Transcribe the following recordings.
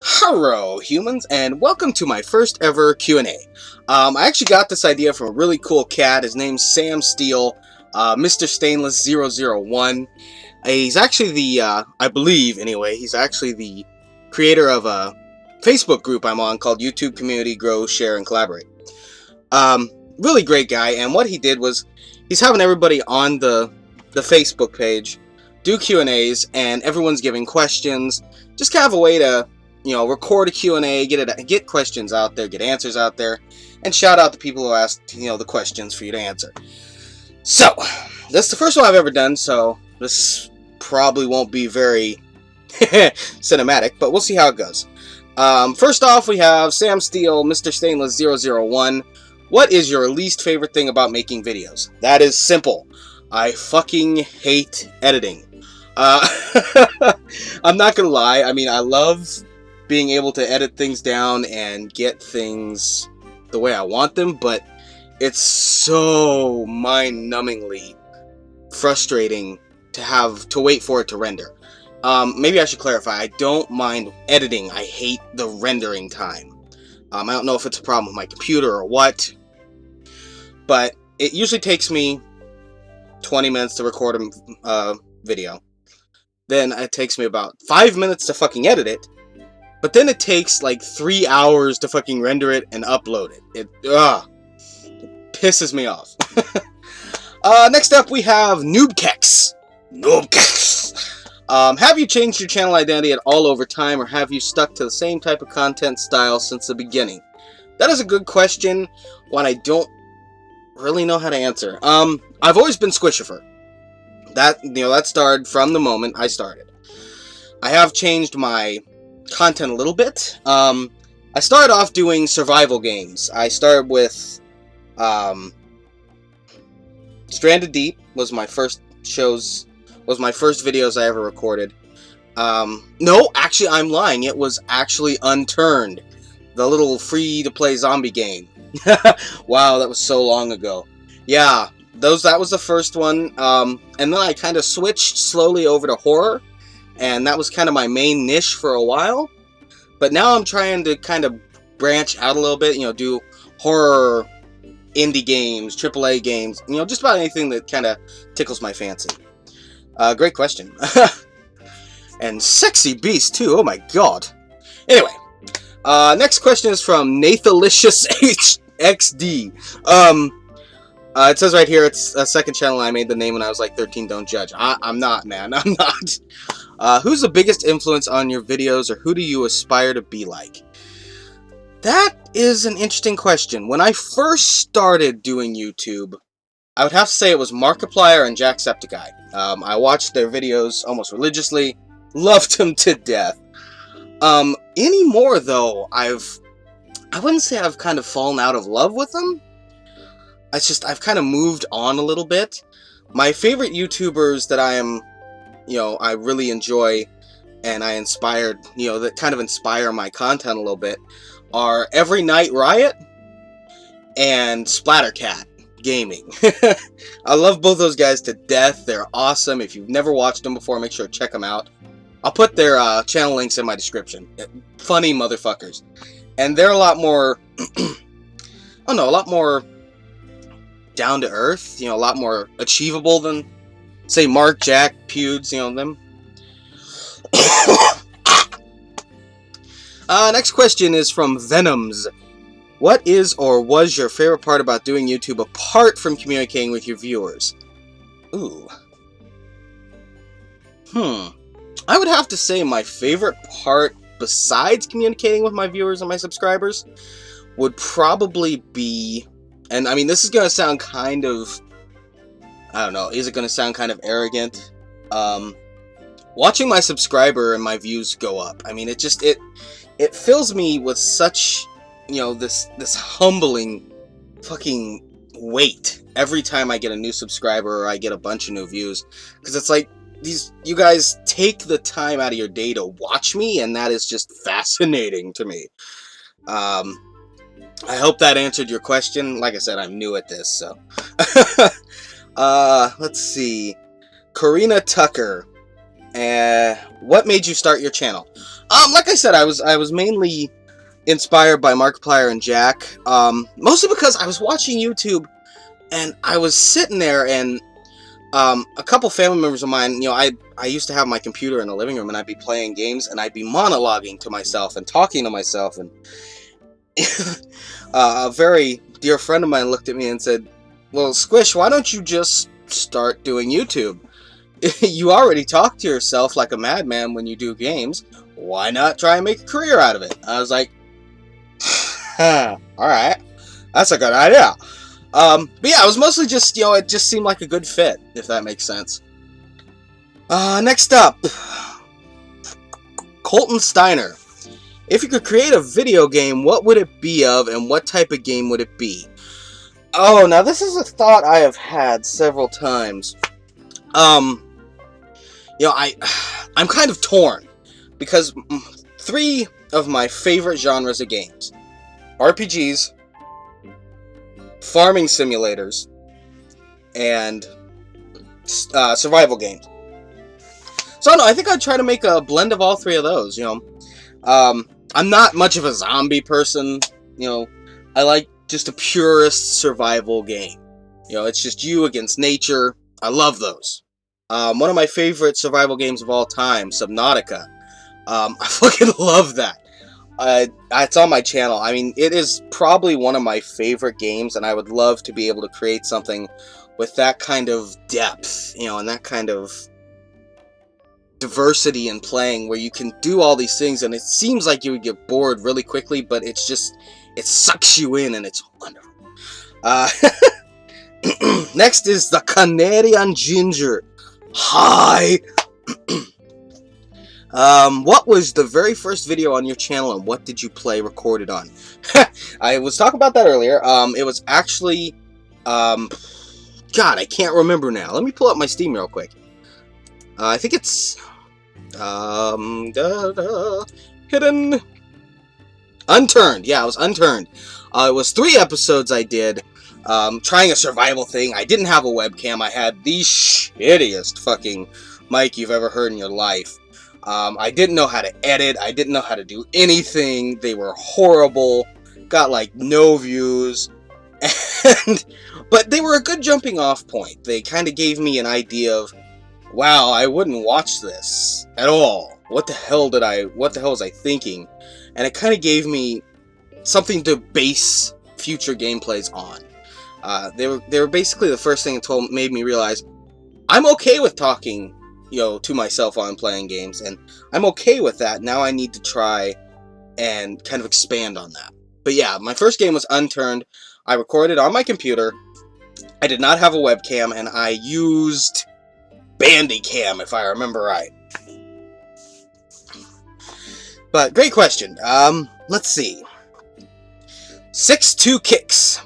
Hello, humans, and welcome to my first ever Q&A. I actually got this idea from a really cool cat. His name's Sam Steele, MrStainless001. He's actually the, I believe anyway, he's actually the creator of a Facebook group I'm on called YouTube Community Grow, Share, and Collaborate. Really great guy, and what he did was he's having everybody on the Facebook page do Q&As, and everyone's giving questions. Just kind of a way to record a Q&A, get questions out there, get answers out there, and shout out the people who asked, the questions for you to answer. So, this is the first one I've ever done, so this probably won't be very cinematic, but we'll see how it goes. First off, we have Sam Steele, MrStainless001. What is your least favorite thing about making videos? That is simple. I fucking hate editing. I'm not gonna lie, I mean, I love being able to edit things down and get things the way I want them, but it's so mind-numbingly frustrating to have to wait for it to render. Maybe I should clarify, I don't mind editing, I hate the rendering time. I don't know if it's a problem with my computer or what, but it usually takes me 20 minutes to record a video. Then it takes me about 5 minutes to fucking edit it. But then it takes like 3 hours to fucking render it and upload it. It pisses me off. Next up we have Noobkex. Have you changed your channel identity at all over time, or have you stuck to the same type of content style since the beginning? That is a good question, one I don't really know how to answer. I've always been Squishifer. That started from the moment I started. I have changed my content a little bit. I started off doing survival games. I started with Stranded Deep was my first videos I ever recorded. No, actually I'm lying. It was actually Unturned, the little free-to-play zombie game. Wow, that was so long ago. Yeah, that was the first one. And then I kind of switched slowly over to horror. And that was kind of my main niche for a while. But now I'm trying to kind of branch out a little bit, do horror, indie games, AAA games, just about anything that kind of tickles my fancy. Great question. And sexy beast, too. Oh my god. Anyway, next question is from Nathalicious XD. It says right here, it's a second channel I made the name when I was like 13, don't judge. I'm not, man, I'm not. Who's the biggest influence on your videos, or who do you aspire to be like? That is an interesting question. When I first started doing YouTube, I would have to say it was Markiplier and Jacksepticeye. I watched their videos almost religiously, loved them to death. Anymore though, I wouldn't say I've kind of fallen out of love with them. It's just, I've kind of moved on a little bit. My favorite YouTubers that I really enjoy, and I inspired, that kind of inspire my content a little bit, are Every Night Riot and Splattercat Gaming. I love both those guys to death. They're awesome. If you've never watched them before, make sure to check them out. I'll put their channel links in my description. Funny motherfuckers. And they're a lot more, a lot more down to earth, a lot more achievable than, say, Mark, Jack, Pewds, them. Next question is from Venoms. What is or was your favorite part about doing YouTube apart from communicating with your viewers? Ooh. I would have to say my favorite part, besides communicating with my viewers and my subscribers, would probably be, and I mean, this is going to sound kind of, I don't know, is it going to sound kind of arrogant? Watching my subscriber and my views go up. I mean, it fills me with such, this humbling fucking weight every time I get a new subscriber or I get a bunch of new views. Because it's like, you guys take the time out of your day to watch me, and that is just fascinating to me. I hope that answered your question. Like I said, I'm new at this, so. Let's see. Karina Tucker. What made you start your channel? Like I said, I was mainly inspired by Markiplier and Jack. Mostly because I was watching YouTube, and I was sitting there, and a couple family members of mine, I used to have my computer in the living room, and I'd be playing games, and I'd be monologuing to myself and talking to myself, and a very dear friend of mine looked at me and said, "Well, Squish, why don't you just start doing YouTube? You already talk to yourself like a madman when you do games. Why not try and make a career out of it?" I was like, alright, that's a good idea. But yeah, it was mostly just, it just seemed like a good fit, if that makes sense. Next up, Colton Steiner. If you could create a video game, what would it be of, and what type of game would it be? Oh, now this is a thought I have had several times. I'm kind of torn, because 3 of my favorite genres of games: RPGs, farming simulators, and survival games. So I don't know, I think I'd try to make a blend of all 3 of those, I'm not much of a zombie person, I like just a purest survival game. It's just you against nature. I love those. One of my favorite survival games of all time, Subnautica. I fucking love that. It's on my channel. I mean, it is probably one of my favorite games, and I would love to be able to create something with that kind of depth, and that kind of diversity in playing, where you can do all these things, and it seems like you would get bored really quickly, but it's just, it sucks you in, and it's wonderful. Next is the Canadian Ginger. Hi! What was the very first video on your channel, and what did you play recorded on? I was talking about that earlier. It was actually, God, I can't remember now. Let me pull up my Steam real quick. I think it's, hidden. Unturned. Yeah, it was Unturned. It was 3 episodes I did, trying a survival thing. I didn't have a webcam. I had the shittiest fucking mic you've ever heard in your life. I didn't know how to edit. I didn't know how to do anything. They were horrible. Got like no views. But they were a good jumping off point. They kind of gave me an idea of, wow, I wouldn't watch this at all. What the hell was I thinking? And it kind of gave me something to base future gameplays on. They were basically the first thing that made me realize I'm okay with talking, to myself while I'm playing games, and I'm okay with that. Now I need to try and kind of expand on that. But yeah, my first game was Unturned. I recorded on my computer. I did not have a webcam, and I used Bandicam, if I remember right. But great question. Let's see. 6'2 Kicks.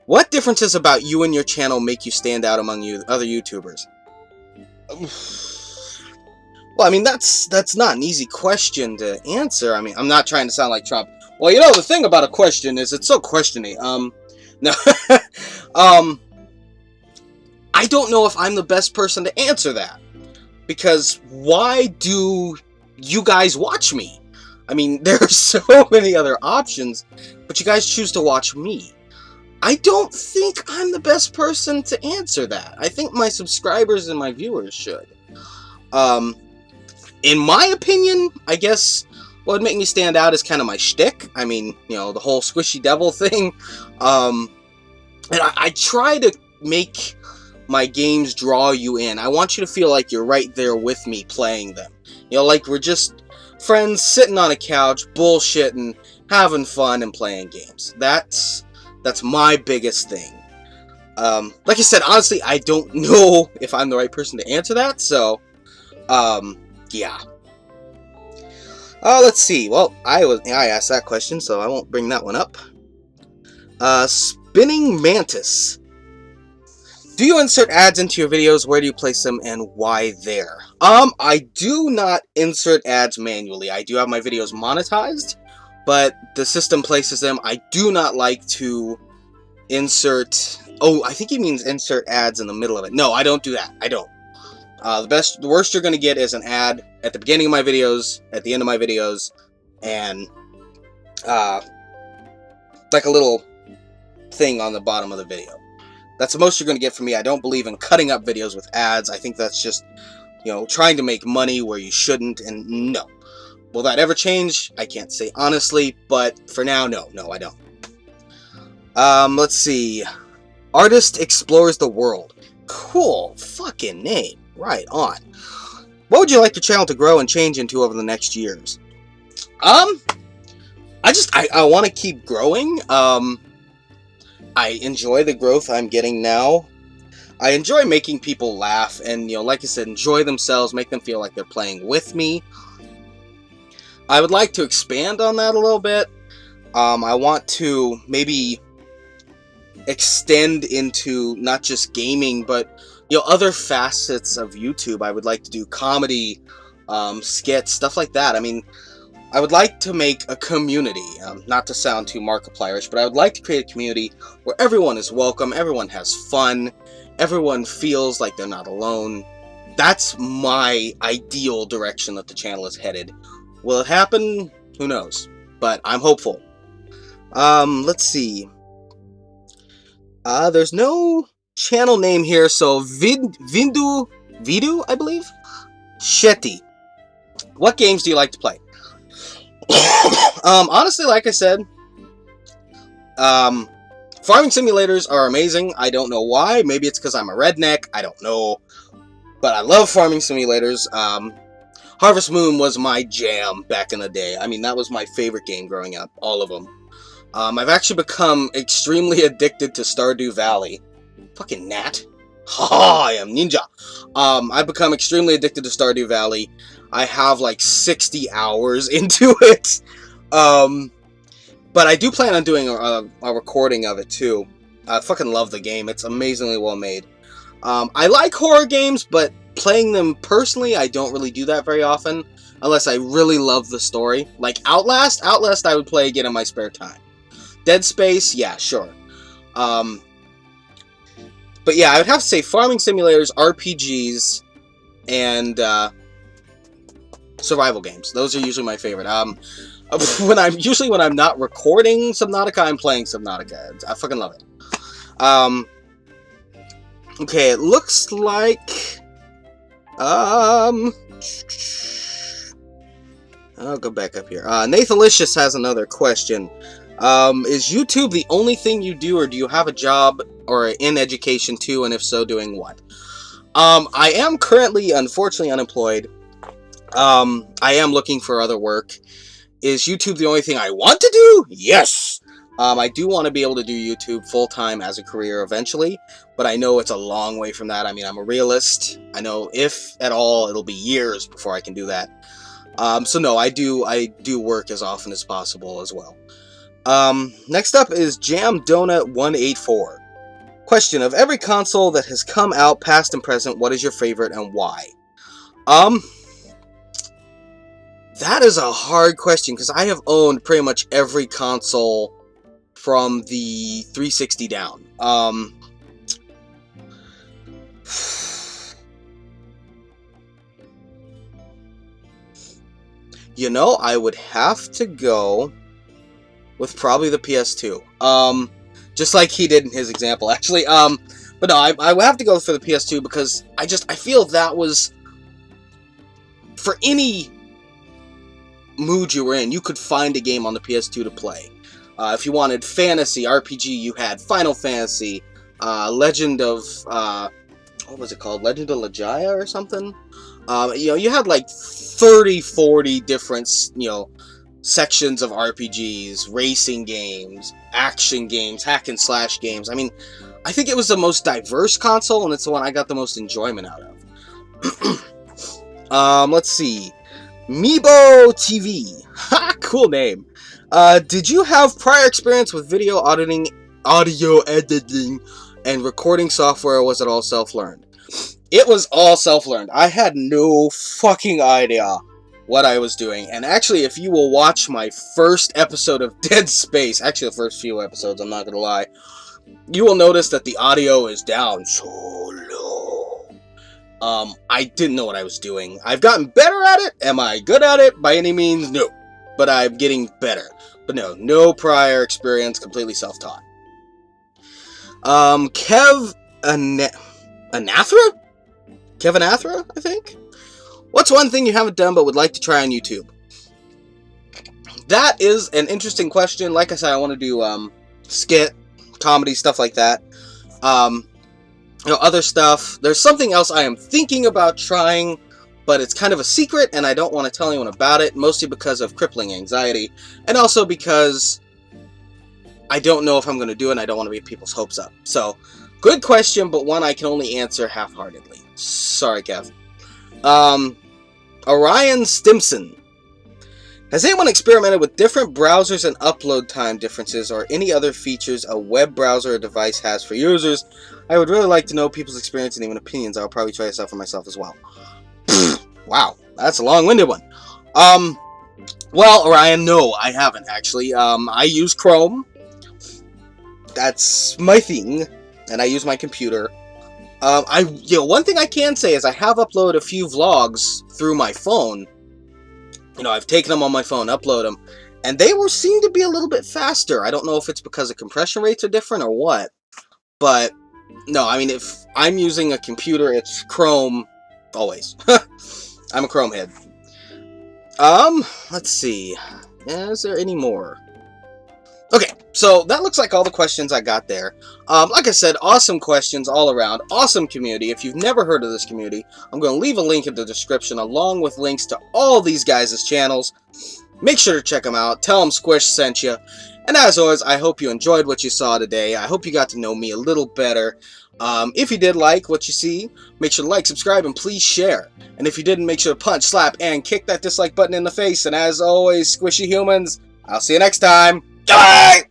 What differences about you and your channel make you stand out among other YouTubers? Well, I mean, that's not an easy question to answer. I mean, I'm not trying to sound like Trump. Well, the thing about a question is it's so questiony. No. I don't know if I'm the best person to answer that. Because why do you guys watch me? I mean, there are so many other options, but you guys choose to watch me. I don't think I'm the best person to answer that. I think my subscribers and my viewers should. In my opinion, I guess what would make me stand out is kind of my shtick. I mean, the whole squishy devil thing. And I try to make my games draw you in. I want you to feel like you're right there with me playing them. Like we're just friends sitting on a couch, bullshitting, having fun, and playing games. That's my biggest thing. Like I said, honestly, I don't know if I'm the right person to answer that, so, yeah. Let's see. Well, I asked that question, so I won't bring that one up. Spinning Mantis. Do you insert ads into your videos? Where do you place them, and why there? I do not insert ads manually. I do have my videos monetized, but the system places them. I do not like to insert... Oh, I think he means insert ads in the middle of it. No, I don't do that. I don't. The worst you're going to get is an ad at the beginning of my videos, at the end of my videos, and like a little thing on the bottom of the video. That's the most you're going to get from me. I don't believe in cutting up videos with ads. I think that's just, trying to make money where you shouldn't, and no. Will that ever change? I can't say honestly, but for now, no, I don't. Let's see. Artist explores the world. Cool fucking name. Right on. What would you like your channel to grow and change into over the next years? I want to keep growing. I enjoy the growth I'm getting now. I enjoy making people laugh and, like I said, enjoy themselves, make them feel like they're playing with me. I would like to expand on that a little bit. I want to maybe extend into not just gaming, but, other facets of YouTube. I would like to do comedy, skits, stuff like that. I mean, I would like to make a community, not to sound too Markiplierish, but I would like to create a community where everyone is welcome, everyone has fun, everyone feels like they're not alone. That's my ideal direction that the channel is headed. Will it happen? Who knows? But I'm hopeful. Let's see. There's no channel name here, so Vidu, I believe? Shetty. What games do you like to play? Honestly, like I said, farming simulators are amazing. I don't know why. Maybe it's because I'm a redneck. I don't know. But I love farming simulators. Harvest Moon was my jam back in the day. I mean, that was my favorite game growing up. All of them. I've actually become extremely addicted to Stardew Valley. Fucking gnat. Ha! I am ninja. I've become extremely addicted to Stardew Valley. I have like 60 hours into it. But I do plan on doing a recording of it too. I fucking love the game. It's amazingly well made. I like horror games, but playing them personally, I don't really do that very often. Unless I really love the story. Like Outlast. Outlast I would play again in my spare time. Dead Space, yeah, sure. But yeah, I would have to say farming simulators, RPGs, and survival games. Those are usually my favorite. When I'm not recording Subnautica, I'm playing Subnautica. I fucking love it. Okay, it looks like I'll go back up here. Nathalicious has another question. Is YouTube the only thing you do, or do you have a job or in education too, and if so, doing what? I am currently, unfortunately, unemployed. I am looking for other work. Is YouTube the only thing I want to do? Yes! I do want to be able to do YouTube full-time as a career eventually, but I know it's a long way from that. I mean, I'm a realist. I know if at all, it'll be years before I can do that. So no, I do work as often as possible as well. Next up is Jam Donut 184. Question: of every console that has come out, past and present, what is your favorite and why? That is a hard question, because I have owned pretty much every console from the 360 down. I would have to go with probably the PS2. Just like he did in his example, actually. But no, I would have to go for the PS2 because I feel that was, for any mood you were in, you could find a game on the PS2 to play. If you wanted fantasy, RPG, you had Final Fantasy, Legend of, what was it called? Legend of Legaia or something? You had like 30, 40 different, sections of RPGs, racing games, action games, hack and slash games. I mean, I think it was the most diverse console, and it's the one I got the most enjoyment out of. Let's see. Meebo TV. Ha! Cool name. Did you have prior experience with audio editing, and recording software, or was it all self-learned? It was all self-learned. I had no fucking idea what I was doing. And actually, if you will watch my first episode of Dead Space, actually the first few episodes, I'm not gonna lie, you will notice that the audio is down so low. I didn't know what I was doing. I've gotten better at it. Am I good at it? By any means, no. But I'm getting better. But no prior experience, completely self-taught. Kev Anathra? Kevin Athra, I think? What's one thing you haven't done but would like to try on YouTube? That is an interesting question. Like I said, I want to do skit, comedy, stuff like that. Other stuff. There's something else I am thinking about trying, but it's kind of a secret, and I don't want to tell anyone about it, mostly because of crippling anxiety, and also because I don't know if I'm going to do it, and I don't want to get people's hopes up. So, good question, but one I can only answer half-heartedly. Sorry, Kev. Orion Stimson. Has anyone experimented with different browsers and upload time differences or any other features a web browser or device has for users? I would really like to know people's experience and even opinions. I'll probably try this out for myself as well. Wow, that's a long-winded one. Well, Orion, no, I haven't actually. I use Chrome. That's my thing, and I use my computer. One thing I can say is I have uploaded a few vlogs through my phone. I've taken them on my phone, upload them, and they seem to be a little bit faster. I don't know if it's because the compression rates are different or what, but no, I mean, if I'm using a computer, it's Chrome, always. I'm a Chrome head. Let's see. Is there any more? Okay, so that looks like all the questions I got there. Like I said, awesome questions all around. Awesome community. If you've never heard of this community, I'm going to leave a link in the description along with links to all these guys' channels. Make sure to check them out. Tell them Squish sent you. And as always, I hope you enjoyed what you saw today. I hope you got to know me a little better. If you did like what you see, make sure to like, subscribe, and please share. And if you didn't, make sure to punch, slap, and kick that dislike button in the face. And as always, squishy humans, I'll see you next time. Bye!